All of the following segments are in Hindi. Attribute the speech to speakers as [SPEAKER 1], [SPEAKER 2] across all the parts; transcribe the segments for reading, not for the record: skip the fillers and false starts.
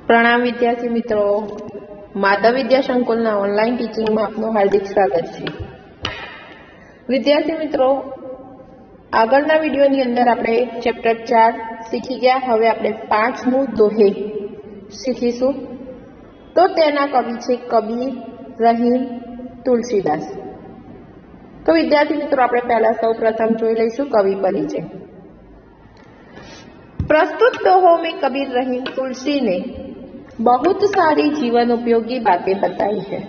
[SPEAKER 1] प्रणाम विद्यार्थी मित्रों, माधव विद्या संकुलना ऑनलाइन टीचिंग में आपનું हार्दिक स्वागत છે। વિદ્યાર્થી મિત્રો, આગળના વિડિયોની અંદર આપણે ચેપ્ટર 4 શીખી ગયા। હવે આપણે 5મું દોહે શીખીશું। તો તેના કવિ છે કબીર, રહીમ, તુલસીદાસ। તો વિદ્યાર્થી મિત્રો, આપણે પહેલા સૌપ્રથમ જોઈ લઈશું કવિ પરિચય। प्रस्तुत दोहों में कबीर, रहीम, तुलसी ने बहुत सारी जीवन उपयोगी बातें बताई है।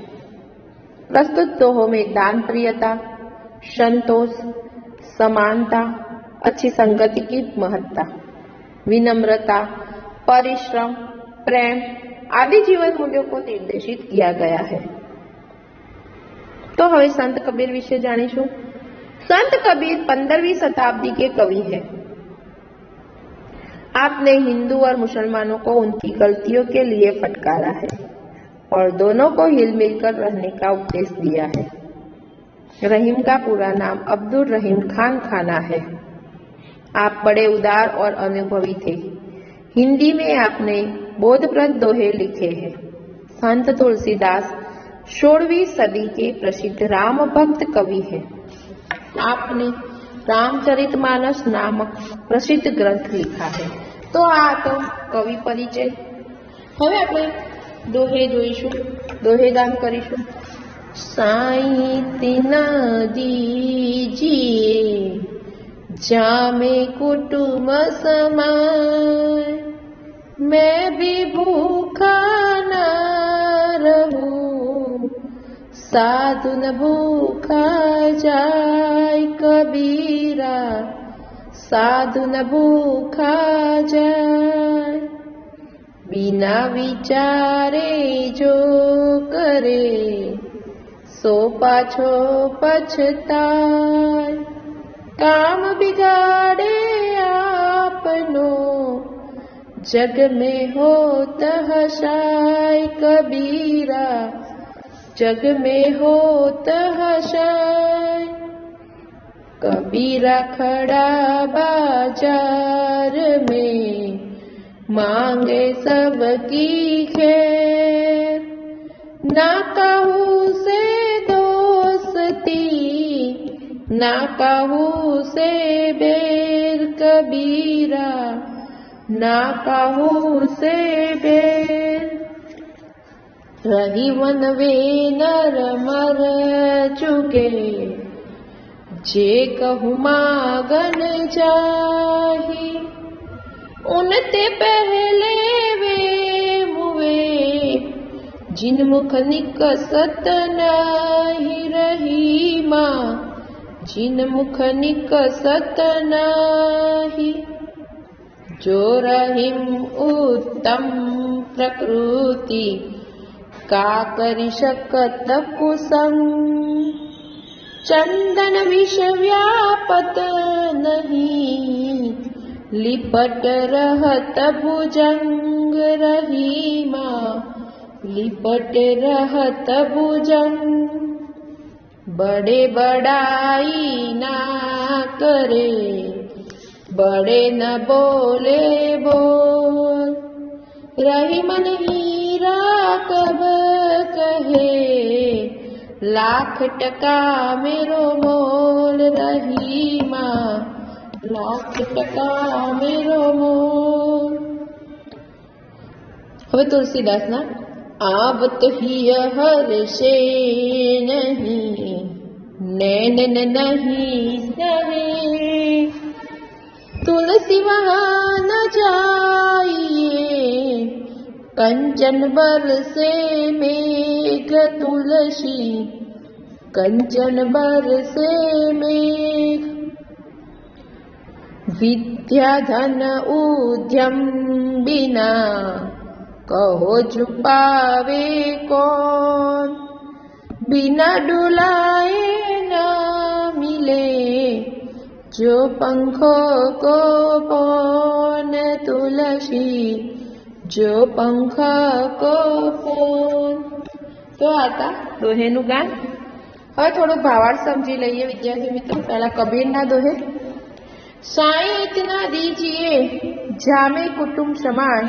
[SPEAKER 1] प्रस्तुत दोहों में दान प्रियता, संतोष, समानता, अच्छी संगति की महत्ता, विनम्रता, परिश्रम, प्रेम आदि जीवन मूल्यों को निर्देशित किया गया है। तो हमें संत कबीर विषय जानीशुं। संत कबीर 15वीं शताब्दी के कवि है। आपने हिंदू और मुसलमानों को उनकी गलतियों के लिए फटकारा है और दोनों को हिल मिलकर रहने का उपदेश दिया है। रहीम का पूरा नाम अब्दुल रहीम खान खाना है। आप बड़े उदार और अनुभवी थे। हिंदी में आपने बोधप्रद दोहे लिखे हैं। संत तुलसीदास 16वीं सदी के प्रसिद्ध राम भक्त कवि है। आपने रामचरितमानस नामक प्रसिद्ध ग्रंथ लिखा है। तो आ तो कवि परिचय। हवे आपणे दोहे जोईशुं, दोहे गान करीशुं। साईं तीना दीजिए जामे कुटुंब समाए, मैं भी भूखा न रहूं, साधु न भूखा जाय कबीरा, साधु न भूखा जाय। बिना विचारे जो करे सो पाछो पछताय, काम बिगाड़े आपनो जग में होत हसाय कबीरा, जग में होत हसाय। कबीरा खड़ा बाजार में मांगे सबकी खैर, ना कहूँ से दोस्ती ना कहूँ से बैर कबीरा, ना कहूँ से बैर। रही मन वे नर मर चुके, जे कहूँ मागन जाही, उनते पहले वे मुए, जिन मुख निकसत नाही रही माँ, जिन मुख निकसत नाही। जो रहीम उत्तम प्रकृति का करी शकत कुसंग, चंदन विष व्यापत नहीं, लिपट रहत भुजंग रहीमा, लिपट रहत भुजंग। बड़े बड़ाई ना करे, बड़े न बोले बोल, रहीमन हीरा कब कहे, लाख टका मेरो मोल रहीमा, लाख टका मेरो मोल। હવે તુલસીદાસના आवत ही हर्षे नहीं, नैनन नहीं सहे, तुलसी वहाँ न जाइए, कंचन बरसे मेघ तुलसी, कंचन बरसे मेघ। विद्या धन उद्यम बिना कहो छुपावे कौन, बिना डुलाए न मिले जो पंखों को पौन तुलसी, जो पंखा को पौन। तो आता दोहेनु गान। હવે થોડું ભાવાર્થ સમજી લઈએ વિદ્યાર્થી મિત્રો। પહેલા કબીરના દોહે। साईं इतना दीजिए जामे कुटुंब समाए,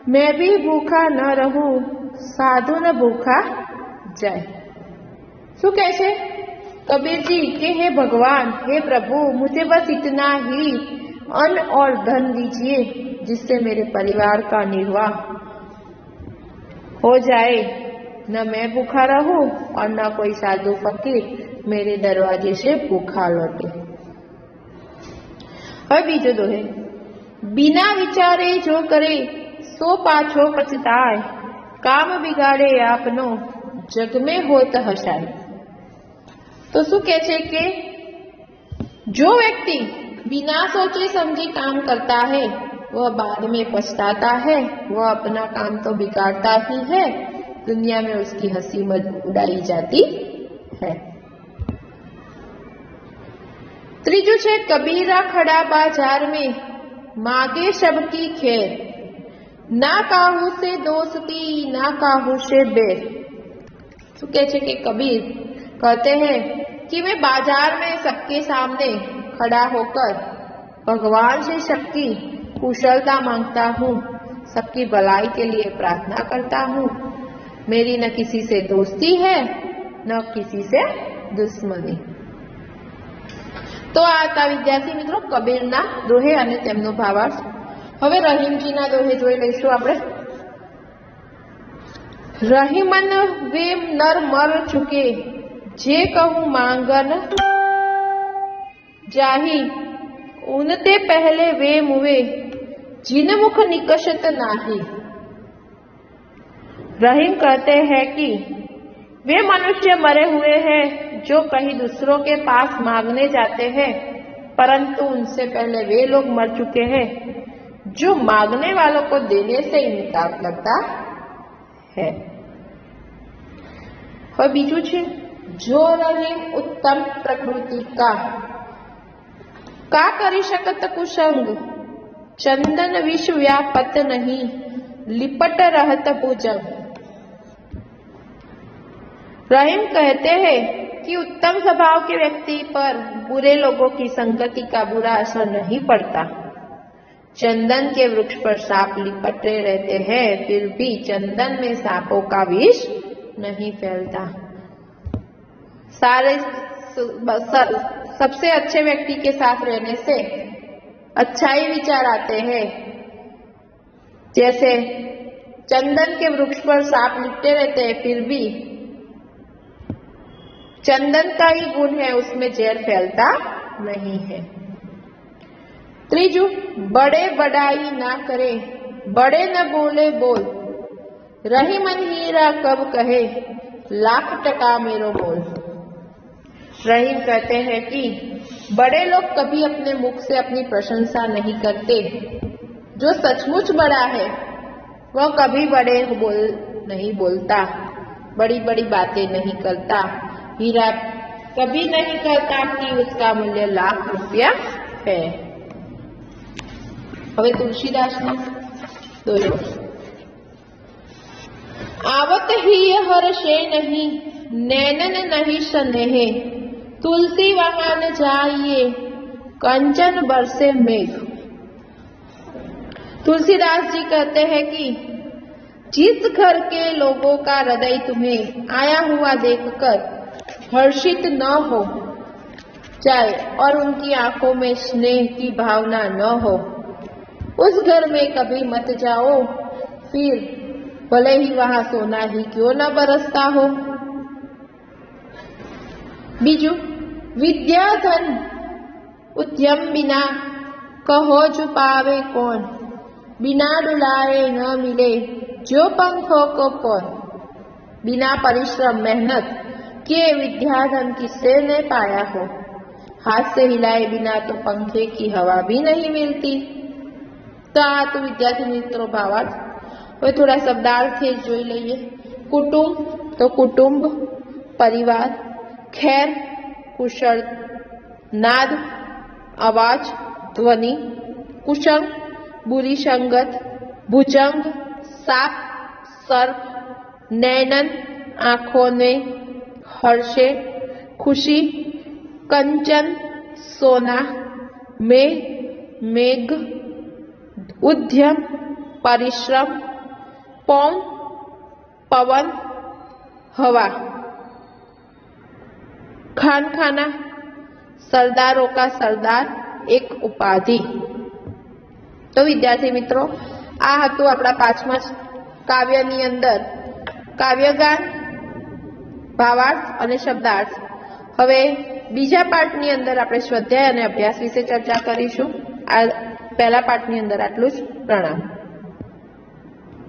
[SPEAKER 1] मैं भी भूखा न रहूं, साधु न भूखा जाए। શું કહે છે कबीर जी कि हे भगवान, हे प्रभु, मुझे बस इतना ही अन्न और धन दीजिए जिससे मेरे परिवार का निर्वाह हो जाए, न मैं भूखा रहूं और न कोई साधु फकीर मेरे दरवाजे से भूखा लौटे। હવે બીજો દોહે, बिना विचारे जो करे सो पाछो पछताए, काम बिगाड़े आपनो जग में होत हसाए। तो શું કહે છે કે जो व्यक्ति बिना सोचे समझे काम करता है वह बाद में पछताता है, वह अपना काम तो बिगाड़ता ही है, दुनिया में उसकी हंसी उड़ाई जाती है। ત્રીજું છે કબીરા ખડા बाजार में मांगे सबकी खैर, ना काहू से दोस्ती ना काहू से बैर। શું કહે છે કે कबीर कहते हैं कि मैं बाजार में सबके सामने खड़ा होकर भगवान से सबकी कुशलता मांगता हूँ, सबकी भलाई के लिए प्रार्थना करता हूँ। मेरी न किसी से दोस्ती है न किसी से दुश्मनी। तो आ હતા વિદ્યાર્થી મિત્રો કબીરના દોહે અને તેમનો ભાવાર્થ। હવે રહીમજીના દોહે જોઈ લઈશું આપણે। રહીમન વેમ નર મર ચુકે, જે કહું માંગન जाही, उनते पहले वे मुवे, जिन मुख निकषत नाही। रहीम कहते हैं कि वे मनुष्य मरे हुए हैं जो कहीं दूसरों के पास मांगने जाते हैं, परंतु उनसे पहले वे लोग मर चुके हैं जो मांगने वालों को देने से इनकार करता है। और बीजू छे जो रहीम उत्तम प्रकृति का करी शकत कुसंग, चंदन विष व्यापत नहीं, लिपट रहत भुजंग। रहीम कहते हैं कि उत्तम स्वभाव के व्यक्ति पर बुरे लोगों की संगति का बुरा असर नहीं पड़ता। चंदन के वृक्ष पर सांप लिपटे रहते हैं, फिर भी चंदन में सांपों का विष नहीं फैलता। सबसे अच्छे व्यक्ति के साथ रहने से अच्छाई विचार आते हैं। जैसे चंदन के वृक्ष पर सांप लिपटे रहते हैं, फिर भी चंदन का ही गुण है, उसमें जहर फैलता नहीं है। त्रीजू, बड़े बड़ाई ना करे, बड़े न बोले बोल, रहीमन हीरा कब कहे, लाख टका मेरो मोल। रहीम कहते हैं कि बड़े लोग कभी अपने मुख से अपनी प्रशंसा नहीं करते। जो सचमुच बड़ा है वह कभी नहीं बोलता, बड़ी बड़ी बातें नहीं करता। हीरा कभी नहीं कहता कि उसका मूल्य लाख रुपया है। હવે तुलसीदासना दोषो, आवत ही हर्षे नहीं, नैनन नहीं स्नेहे, तुलसी वहां न जाइए, कंचन बरसे मेघ। तुलसीदास जी कहते हैं कि जिस घर के लोगों का हृदय तुम्हें आया हुआ देखकर हर्षित न हो जाए और उनकी आंखों में स्नेह की भावना न हो, उस घर में कभी मत जाओ, फिर भले ही वहां सोना ही क्यों न बरसता हो। बीजू, विद्या धन उद्यम बिना कहो जो पावे कौन, बिना डुलाए न मिले जो पंखों को कौन। बिना परिश्रम मेहनत किए विद्या धन किससे ने पाया हो, हाथ से हिलाए बिना तो पंखे की हवा भी नहीं मिलती। तो आ तो विद्यार्थी मित्रों भावार्थ। હવે થોડા શબ્દાર્થ જોઈ લઈએ। કુટુંબ તો કુટુંબ પરિવાર, खैर कुशल, नाद आवाज ध्वनि, कुशल बुरी संगत, भुजंग सांप सर्प, नैनन आंखों में, हर्षे खुशी, कंचन सोना, मेघ उद्यम परिश्रम, पौन, पवन, हवा। खान खाना, सरदारों का सरदार, एक उपाधि। तो विद्यार्थी मित्रों, आ हतुं आपणा 5મા काव्यनी अंदर काव्यगान, भावार्थ और शब्दार्थ। हवे बीजा पार्टनी अंदर आपणे स्वाध्याय और अभ्यास विषे चर्चा करीशुं। आ पहला पार्टनी अंदर आटલું જ। प्रणाम।